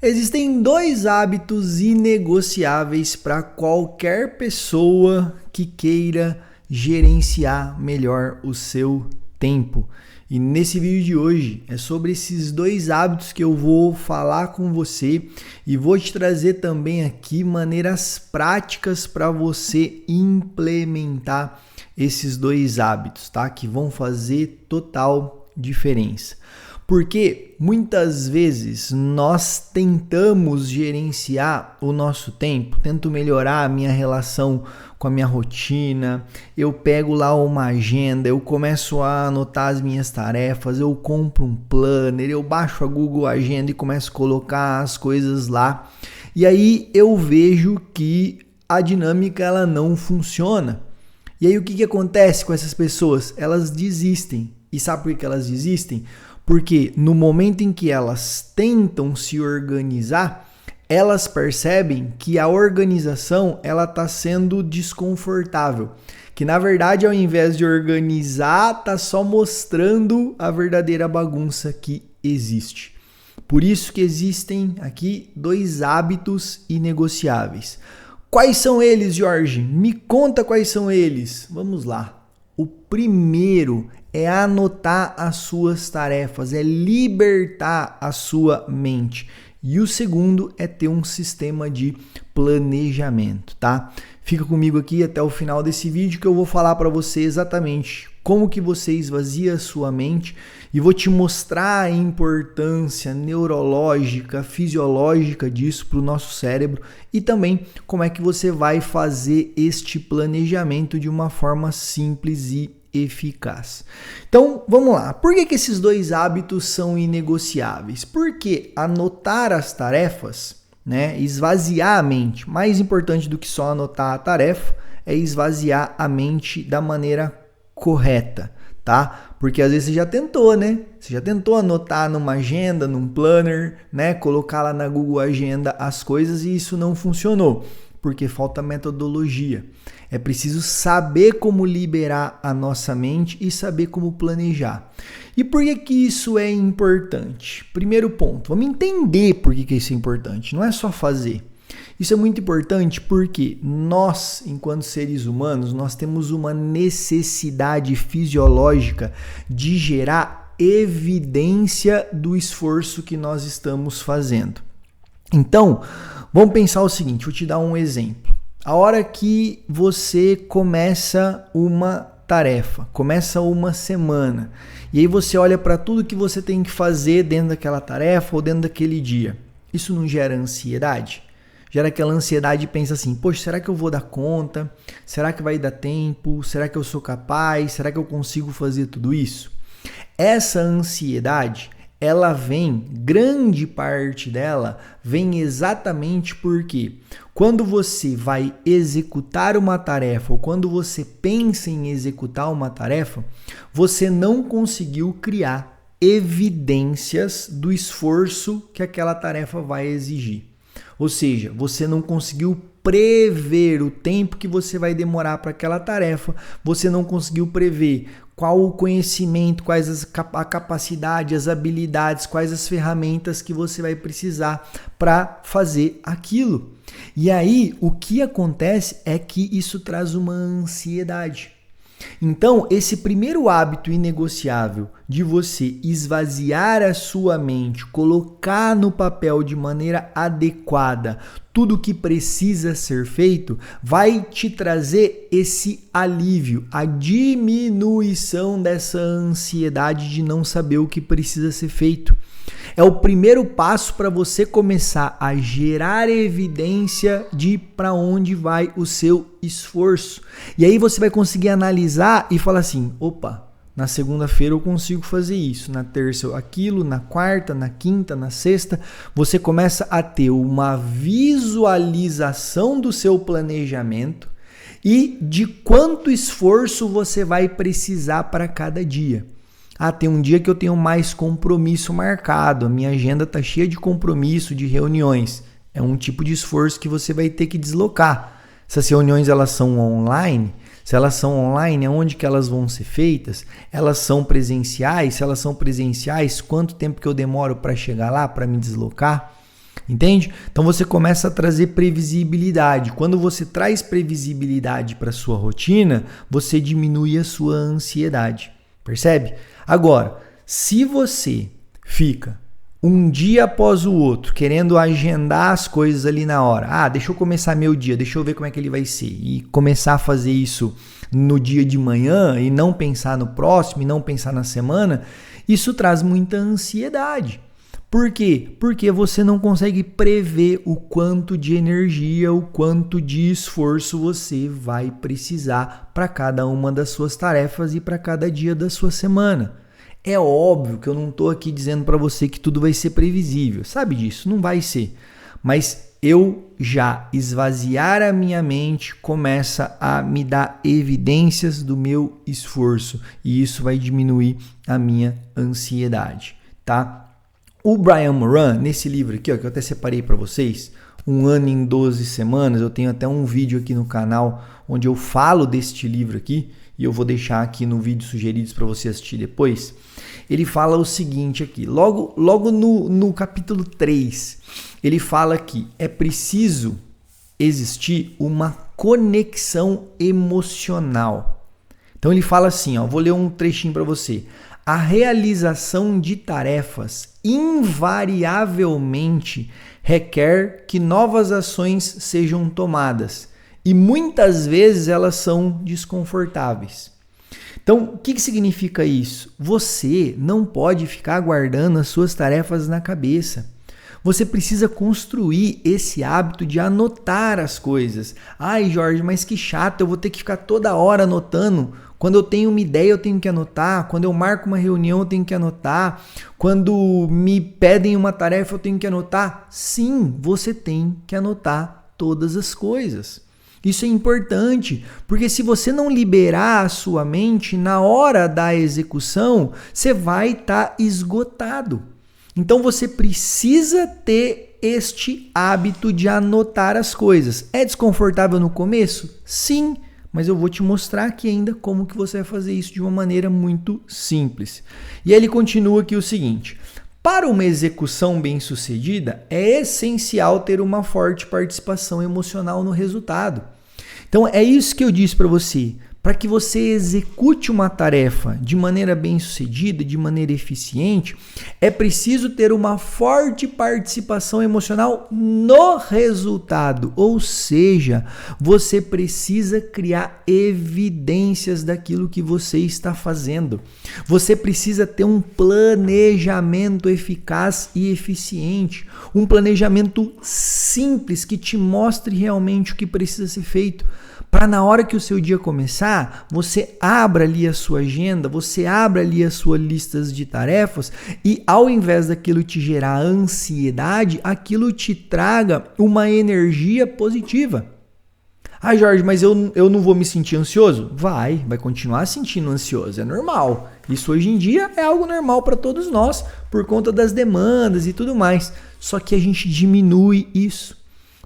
Existem dois hábitos inegociáveis para qualquer pessoa que queira gerenciar melhor o seu tempo. E nesse vídeo de hoje é sobre esses dois hábitos que eu vou falar com você e vou te trazer também aqui maneiras práticas para você implementar esses dois hábitos, tá? Que vão fazer total diferença. Porque muitas vezes nós tentamos gerenciar o nosso tempo, tento melhorar a minha relação com a minha rotina, eu pego lá uma agenda, eu começo a anotar as minhas tarefas, eu compro um planner, eu baixo a Google Agenda e começo a colocar as coisas lá. E aí eu vejo que a dinâmica ela não funciona. E aí o que acontece com essas pessoas? Elas desistem. E sabe por que elas desistem? Porque no momento em que elas tentam se organizar, elas percebem que a organização ela está sendo desconfortável. Que na verdade, ao invés de organizar, está só mostrando a verdadeira bagunça que existe. Por isso que existem aqui dois hábitos inegociáveis. Quais são eles, Jorge? Me conta quais são eles. Vamos lá. O primeiro é anotar as suas tarefas, é libertar a sua mente. E o segundo é ter um sistema de planejamento, tá? Fica comigo aqui até o final desse vídeo que eu vou falar para você exatamente como que você esvazia a sua mente e vou te mostrar a importância neurológica, fisiológica disso para o nosso cérebro e também como é que você vai fazer este planejamento de uma forma simples e eficaz. Então, vamos lá. Por que esses dois hábitos são inegociáveis? Porque anotar as tarefas, esvaziar a mente, mais importante do que só anotar a tarefa, é esvaziar a mente da maneira correta, tá? Porque às vezes você já tentou, né? Você já tentou anotar numa agenda, num planner, colocar lá na Google Agenda as coisas e isso não funcionou. Porque falta metodologia. É preciso saber como liberar a nossa mente e saber como planejar. E por que isso é importante? Primeiro ponto, vamos entender por que isso é importante. Não é só fazer. Isso é muito importante porque nós, enquanto seres humanos, nós temos uma necessidade fisiológica de gerar evidência do esforço que nós estamos fazendo. Então, vamos pensar o seguinte, vou te dar um exemplo. A hora que você começa uma tarefa, começa uma semana, e aí você olha para tudo que você tem que fazer dentro daquela tarefa ou dentro daquele dia, isso não gera ansiedade? Gera aquela ansiedade e pensa assim, poxa, será que eu vou dar conta? Será que vai dar tempo? Será que eu sou capaz? Será que eu consigo fazer tudo isso? Essa ansiedade ela vem, grande parte dela, vem exatamente porque quando você vai executar uma tarefa ou quando você pensa em executar uma tarefa, você não conseguiu criar evidências do esforço que aquela tarefa vai exigir. Ou seja, você não conseguiu prever o tempo que você vai demorar para aquela tarefa, você não conseguiu prever qual o conhecimento, quais a capacidade, as habilidades, quais as ferramentas que você vai precisar para fazer aquilo. E aí, o que acontece é que isso traz uma ansiedade. Então, esse primeiro hábito inegociável de você esvaziar a sua mente, colocar no papel de maneira adequada tudo o que precisa ser feito, vai te trazer esse alívio, a diminuição dessa ansiedade de não saber o que precisa ser feito. É o primeiro passo para você começar a gerar evidência de para onde vai o seu esforço. E aí você vai conseguir analisar e falar assim, opa, na segunda-feira eu consigo fazer isso, na terça aquilo, na quarta, na quinta, na sexta. Você começa a ter uma visualização do seu planejamento e de quanto esforço você vai precisar para cada dia. Ah, tem um dia que eu tenho mais compromisso marcado, a minha agenda está cheia de compromisso, de reuniões. É um tipo de esforço que você vai ter que deslocar. Essas reuniões elas são online, Se elas são online, aonde que elas vão ser feitas? Elas são presenciais? Se elas são presenciais, quanto tempo que eu demoro para chegar lá, para me deslocar? Entende? Então você começa a trazer previsibilidade. Quando você traz previsibilidade para sua rotina, você diminui a sua ansiedade. Percebe? Agora, se você fica um dia após o outro querendo agendar as coisas ali na hora, deixa eu começar meu dia, deixa eu ver como é que ele vai ser, e começar a fazer isso no dia de manhã e não pensar no próximo e não pensar na semana, isso traz muita ansiedade. Por quê? Porque você não consegue prever o quanto de energia, o quanto de esforço você vai precisar para cada uma das suas tarefas e para cada dia da sua semana. É óbvio que eu não estou aqui dizendo para você que tudo vai ser previsível, sabe disso? Não vai ser. Mas eu já esvaziar a minha mente começa a me dar evidências do meu esforço e isso vai diminuir a minha ansiedade, tá? O Brian Moran, nesse livro aqui, ó, que eu até separei para vocês, 1 ano em 12 semanas, eu tenho até um vídeo aqui no canal onde eu falo deste livro aqui, e eu vou deixar aqui no vídeo sugeridos para você assistir depois. Ele fala o seguinte aqui, logo no capítulo 3, ele fala que é preciso existir uma conexão emocional. Então ele fala assim, ó, vou ler um trechinho para você. A realização de tarefas invariavelmente requer que novas ações sejam tomadas e muitas vezes elas são desconfortáveis. Então, o que significa isso? Você não pode ficar guardando as suas tarefas na cabeça. Você precisa construir esse hábito de anotar as coisas. Ai, Jorge, mas que chato, eu vou ter que ficar toda hora anotando. Quando eu tenho uma ideia, eu tenho que anotar. Quando eu marco uma reunião, eu tenho que anotar. Quando me pedem uma tarefa, eu tenho que anotar. Sim, você tem que anotar todas as coisas. Isso é importante, porque se você não liberar a sua mente na hora da execução, você vai estar esgotado. Então você precisa ter este hábito de anotar as coisas. É desconfortável no começo? Sim. Mas eu vou te mostrar aqui ainda como que você vai fazer isso de uma maneira muito simples. E aí ele continua aqui o seguinte: para uma execução bem-sucedida, é essencial ter uma forte participação emocional no resultado. Então é isso que eu disse para você. Para que você execute uma tarefa de maneira bem-sucedida, de maneira eficiente, é preciso ter uma forte participação emocional no resultado. Ou seja, você precisa criar evidências daquilo que você está fazendo. Você precisa ter um planejamento eficaz e eficiente. Um planejamento simples que te mostre realmente o que precisa ser feito. Para na hora que o seu dia começar, você abra ali a sua agenda, você abra ali as suas listas de tarefas e ao invés daquilo te gerar ansiedade, aquilo te traga uma energia positiva. Ah, Jorge, mas eu não vou me sentir ansioso? Vai continuar sentindo ansioso, é normal. Isso hoje em dia é algo normal para todos nós, por conta das demandas e tudo mais. Só que a gente diminui isso.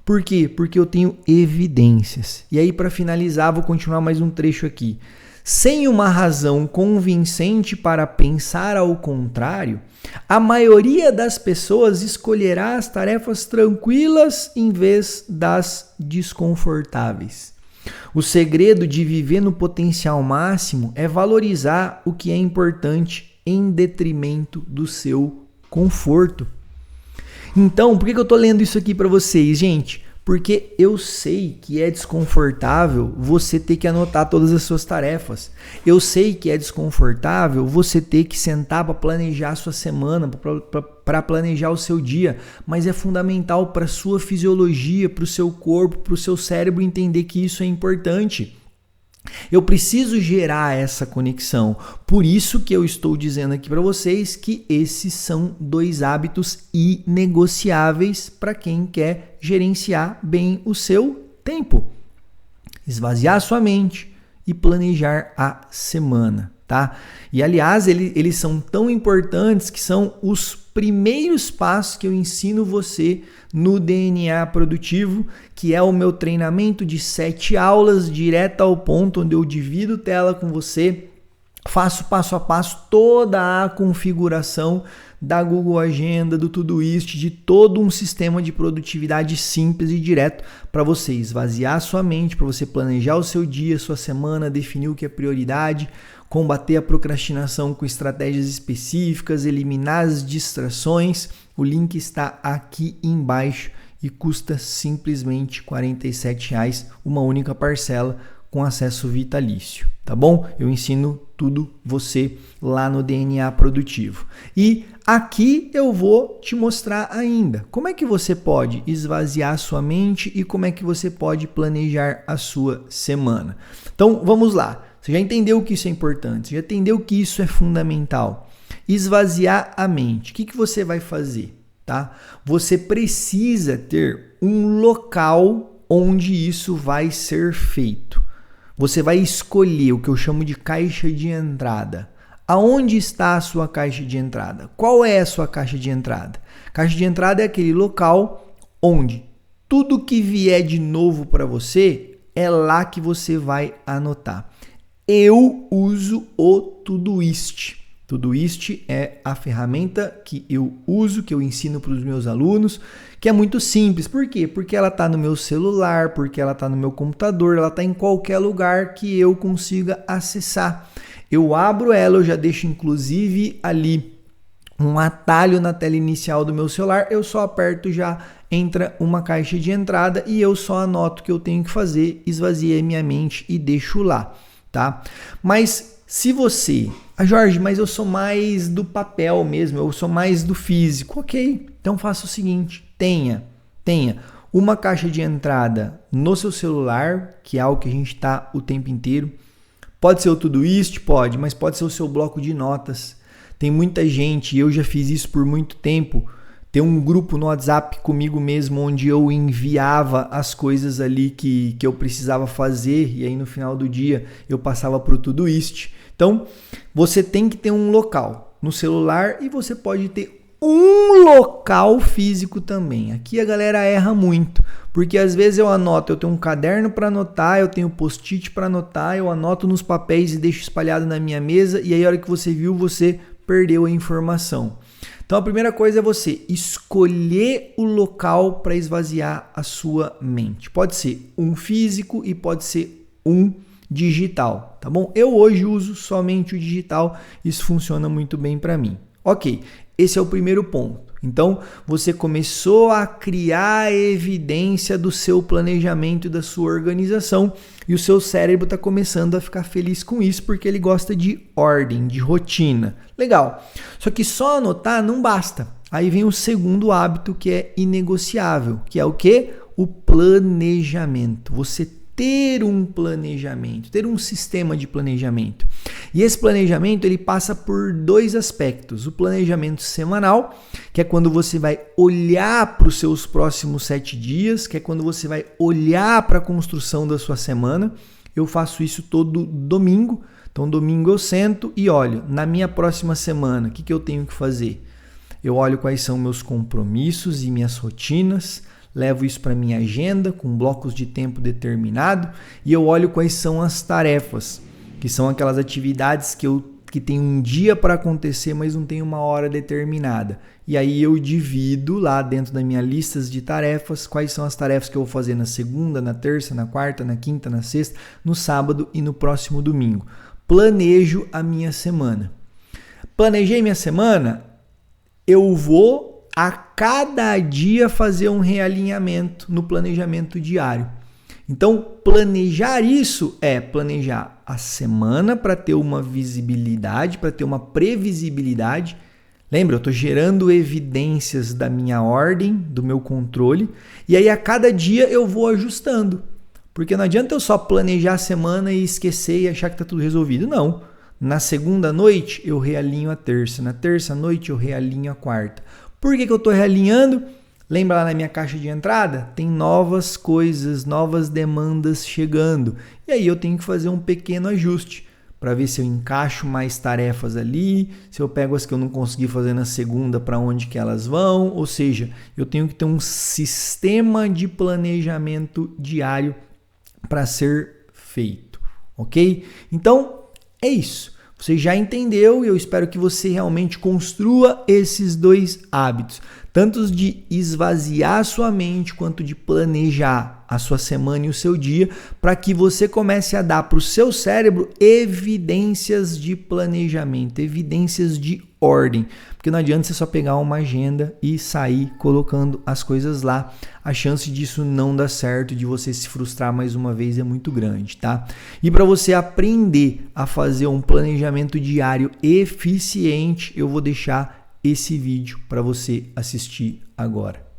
Por quê? Porque eu tenho evidências. E aí, para finalizar, vou continuar mais um trecho aqui. Sem uma razão convincente para pensar ao contrário, a maioria das pessoas escolherá as tarefas tranquilas em vez das desconfortáveis. O segredo de viver no potencial máximo é valorizar o que é importante em detrimento do seu conforto. Então, por que eu estou lendo isso aqui para vocês, gente? Porque eu sei que é desconfortável você ter que anotar todas as suas tarefas. Eu sei que é desconfortável você ter que sentar para planejar a sua semana, para planejar o seu dia. Mas é fundamental para a sua fisiologia, para o seu corpo, para o seu cérebro entender que isso é importante. Eu preciso gerar essa conexão. Por isso que eu estou dizendo aqui para vocês que esses são 2 hábitos inegociáveis para quem quer gerenciar bem o seu tempo. Esvaziar a sua mente e planejar a semana, tá? E aliás, eles são tão importantes que são os primeiros passos que eu ensino você no DNA Produtivo, que é o meu treinamento de 7 aulas direto ao ponto, onde eu divido tela com você, faço passo a passo toda a configuração da Google Agenda, do Todoist, de todo um sistema de produtividade simples e direto para você esvaziar a sua mente, para você planejar o seu dia, sua semana, definir o que é prioridade, combater a procrastinação com estratégias específicas, eliminar as distrações. O link está aqui embaixo e custa simplesmente R$ 47,00, uma única parcela com acesso vitalício, tá bom? Eu ensino tudo você lá no DNA Produtivo. E aqui eu vou te mostrar ainda como é que você pode esvaziar a sua mente e como é que você pode planejar a sua semana. Então, vamos lá. Você já entendeu que isso é importante, você já entendeu que isso é fundamental. Esvaziar a mente. O que você vai fazer? Tá? Você precisa ter um local onde isso vai ser feito. Você vai escolher o que eu chamo de caixa de entrada. Aonde está a sua caixa de entrada? Qual é a sua caixa de entrada? Caixa de entrada é aquele local onde tudo que vier de novo para você é lá que você vai anotar. Eu uso o Todoist. Todoist é a ferramenta que eu uso, que eu ensino para os meus alunos, que é muito simples. Por quê? Porque ela está no meu celular, porque ela está no meu computador, ela está em qualquer lugar que eu consiga acessar. Eu abro ela, eu já deixo inclusive ali um atalho na tela inicial do meu celular, eu só aperto, já entra uma caixa de entrada e eu só anoto o que eu tenho que fazer, esvaziei minha mente e deixo lá, tá? Mas se você... Jorge, mas eu sou mais do papel mesmo, eu sou mais do físico. Ok, então faça o seguinte, tenha uma caixa de entrada no seu celular, que é algo que a gente está o tempo inteiro. Pode ser o Todoist? Pode, mas pode ser o seu bloco de notas. Tem muita gente, eu já fiz isso por muito tempo, ter um grupo no WhatsApp comigo mesmo, onde eu enviava as coisas ali que eu precisava fazer, e aí no final do dia eu passava para o Todoist. Então, você tem que ter um local no celular e você pode ter um local físico também. Aqui a galera erra muito, porque às vezes eu tenho um caderno para anotar, eu tenho post-it para anotar, eu anoto nos papéis e deixo espalhado na minha mesa, e aí a hora que você viu, você perdeu a informação. Então a primeira coisa é você escolher o local para esvaziar a sua mente. Pode ser um físico e pode ser um digital, tá bom? Eu hoje uso somente o digital, isso funciona muito bem para mim. Ok, esse é o primeiro ponto. Então, você começou a criar a evidência do seu planejamento e da sua organização, e o seu cérebro está começando a ficar feliz com isso, porque ele gosta de ordem, de rotina. Legal. Só que só anotar não basta. Aí vem o segundo hábito, que é inegociável, que é o quê? O planejamento. Você ter um planejamento, ter um sistema de planejamento. E esse planejamento ele passa por dois aspectos. O planejamento semanal, que é quando você vai olhar para os seus próximos 7 dias, que é quando você vai olhar para a construção da sua semana. Eu faço isso todo domingo. Então, domingo eu sento e olho, na minha próxima semana, o que eu tenho que fazer? Eu olho quais são meus compromissos e minhas rotinas, levo isso para minha agenda com blocos de tempo determinado e eu olho quais são as tarefas, que são aquelas atividades que tem um dia para acontecer, mas não tem uma hora determinada. E aí eu divido lá dentro da minha lista de tarefas quais são as tarefas que eu vou fazer na segunda, na terça, na quarta, na quinta, na sexta, no sábado e no próximo domingo. Planejo a minha semana. Planejei minha semana, eu vou a cada dia fazer um realinhamento no planejamento diário. Então, planejar isso é planejar a semana para ter uma visibilidade, para ter uma previsibilidade. Lembra, eu estou gerando evidências da minha ordem, do meu controle, e aí a cada dia eu vou ajustando. Porque não adianta eu só planejar a semana e esquecer e achar que está tudo resolvido. Não. Na segunda noite eu realinho a terça, na terça noite eu realinho a quarta. Por que eu estou realinhando? Lembra lá na minha caixa de entrada? Tem novas coisas, novas demandas chegando. E aí eu tenho que fazer um pequeno ajuste para ver se eu encaixo mais tarefas ali, se eu pego as que eu não consegui fazer na segunda, para onde que elas vão. Ou seja, eu tenho que ter um sistema de planejamento diário para ser feito, ok? Então, é isso. Você já entendeu e eu espero que você realmente construa esses 2 hábitos, tanto de esvaziar a sua mente quanto de planejar a sua semana e o seu dia, para que você comece a dar para o seu cérebro evidências de planejamento, evidências de ordem. Porque não adianta você só pegar uma agenda e sair colocando as coisas lá. A chance disso não dar certo, de você se frustrar mais uma vez é muito grande, tá? E para você aprender a fazer um planejamento diário eficiente, eu vou deixar esse vídeo para você assistir agora.